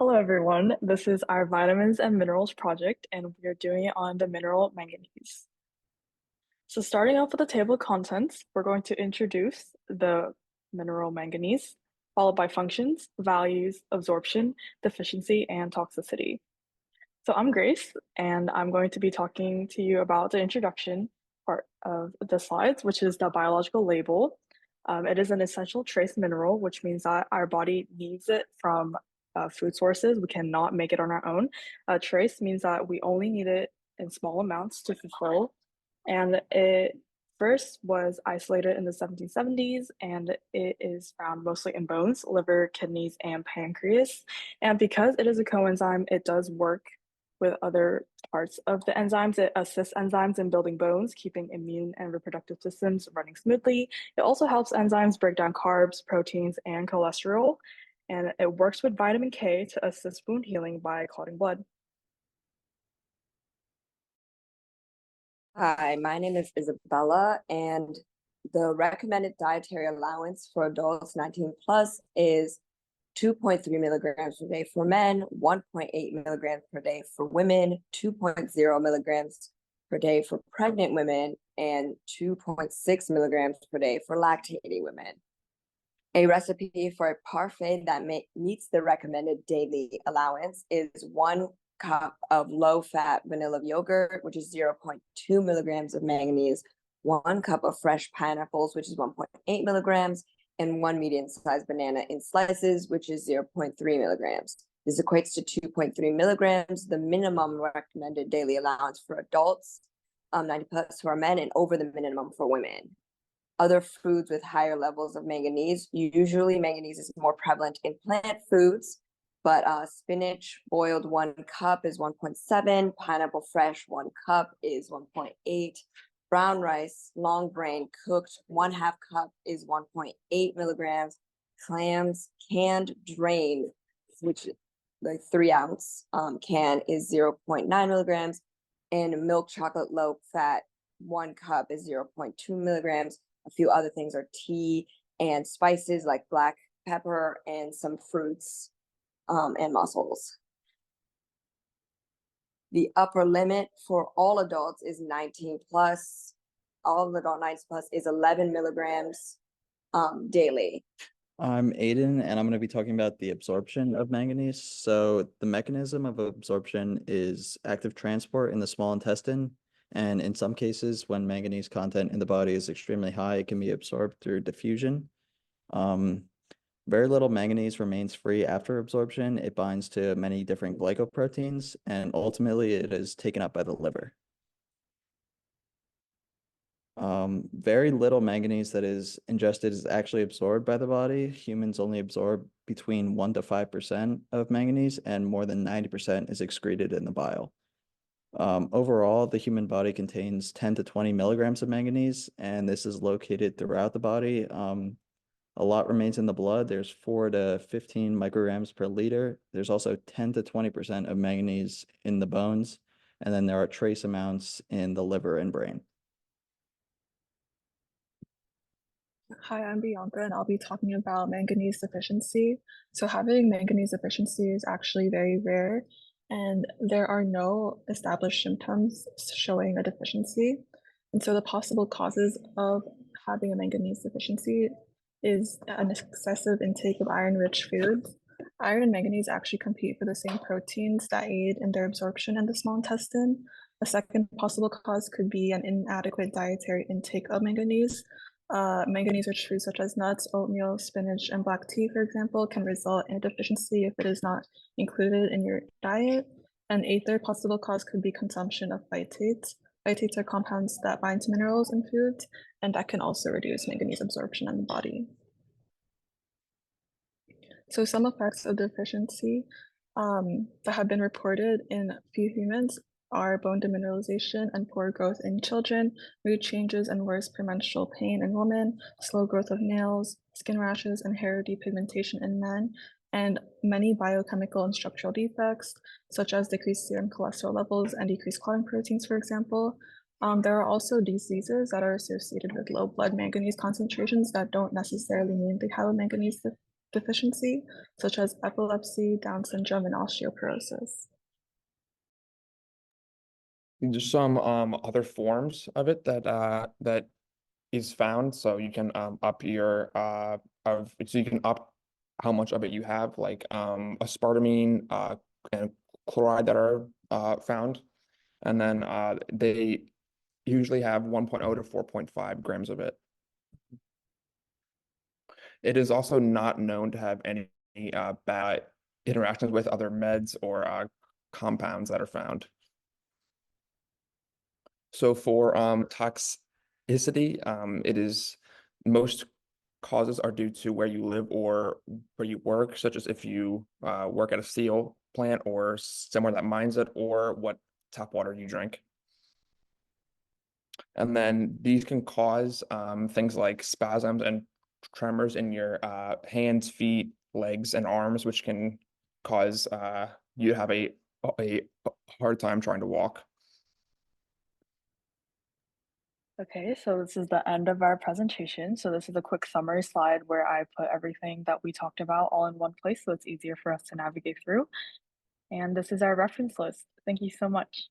Hello, everyone. This is our vitamins and minerals project, and we are doing it on the mineral manganese. So, starting off with the table of contents, we're going to introduce the mineral manganese, followed by functions, values, absorption, deficiency, and toxicity. So, I'm Grace, and I'm going to be talking to you about the introduction part of the slides, which is the biological label. It is an essential trace mineral, which means that our body needs it from food sources. We cannot make it on our own. Trace means that we only need it in small amounts to fulfill. And it first was isolated in the 1770s, and it is found mostly in bones, liver, kidneys, and pancreas. And because it is a coenzyme, it does work with other parts of the enzymes. It assists enzymes in building bones, keeping immune and reproductive systems running smoothly. It also helps enzymes break down carbs, proteins, and cholesterol. And it works with vitamin K to assist wound healing by clotting blood. Hi, my name is Isabella, and the recommended dietary allowance for adults 19 plus is 2.3 milligrams per day for men, 1.8 milligrams per day for women, 2.0 milligrams per day for pregnant women, and 2.6 milligrams per day for lactating women. A recipe for a parfait that meets the recommended daily allowance is 1 cup of low-fat vanilla yogurt, which is 0.2 milligrams of manganese, 1 cup of fresh pineapples, which is 1.8 milligrams, and one medium-sized banana in slices, which is 0.3 milligrams. This equates to 2.3 milligrams, the minimum recommended daily allowance for adults, 90 plus for men, and over the minimum for women. Other foods with higher levels of manganese, usually manganese is more prevalent in plant foods, but spinach boiled 1 cup is 1.7, pineapple fresh 1 cup is 1.8, brown rice long grain cooked 1/2 cup is 1.8 milligrams, clams canned drained, which the 3 ounce can is 0.9 milligrams, and milk chocolate low fat 1 cup is 0.2 milligrams. A few other things are tea and spices like black pepper and some fruits and mussels. The upper limit for all adults is 19 plus. All adult 19 plus is 11 milligrams daily. I'm Aiden, and I'm going to be talking about the absorption of manganese. So the mechanism of absorption is active transport in the small intestine. And in some cases, when manganese content in the body is extremely high, it can be absorbed through diffusion. Very little manganese remains free after absorption. It binds to many different glycoproteins, and ultimately it is taken up by the liver. Very little manganese that is ingested is actually absorbed by the body. Humans only absorb between 1 to 5% of manganese, and more than 90% is excreted in the bile. Overall, the human body contains 10 to 20 milligrams of manganese, and this is located throughout the body. A lot remains in the blood. There's 4 to 15 micrograms per liter. There's also 10 to 20% of manganese in the bones, and then there are trace amounts in the liver and brain. Hi, I'm Bianca, and I'll be talking about manganese deficiency. So having manganese deficiency is actually very rare, and there are no established symptoms showing a deficiency. And so the possible causes of having a manganese deficiency is an excessive intake of iron-rich foods. Iron and manganese actually compete for the same proteins that aid in their absorption in the small intestine. A second possible cause could be an inadequate dietary intake of manganese. Manganese-rich foods such as nuts, oatmeal, spinach, and black tea, for example, can result in a deficiency if it is not included in your diet. And a third possible cause could be consumption of phytates. Phytates are compounds that bind to minerals in foods, and that can also reduce manganese absorption in the body. So some effects of deficiency that have been reported in few humans are bone demineralization and poor growth in children, mood changes and worse premenstrual pain in women, slow growth of nails, skin rashes, and hair depigmentation in men, and many biochemical and structural defects, such as decreased serum cholesterol levels and decreased clotting proteins, for example. There are also diseases that are associated with low blood manganese concentrations that don't necessarily mean they have a manganese deficiency, such as epilepsy, Down syndrome, and osteoporosis. There's some other forms of it that is found, so you can up your so you can up how much of it you have, like aspartame and chloride that are found, and then they usually have 1.0 to 4.5 grams of it. It is also not known to have any bad interactions with other meds or compounds that are found. So for toxicity, it is most causes are due to where you live or where you work, such as if you work at a steel plant or somewhere that mines it, or what tap water you drink. And then these can cause things like spasms and tremors in your hands, feet, legs, and arms, which can cause you to have a hard time trying to walk. Okay, so this is the end of our presentation. So this is a quick summary slide where I put everything that we talked about all in one place so it's easier for us to navigate through. And this is our reference list. Thank you so much.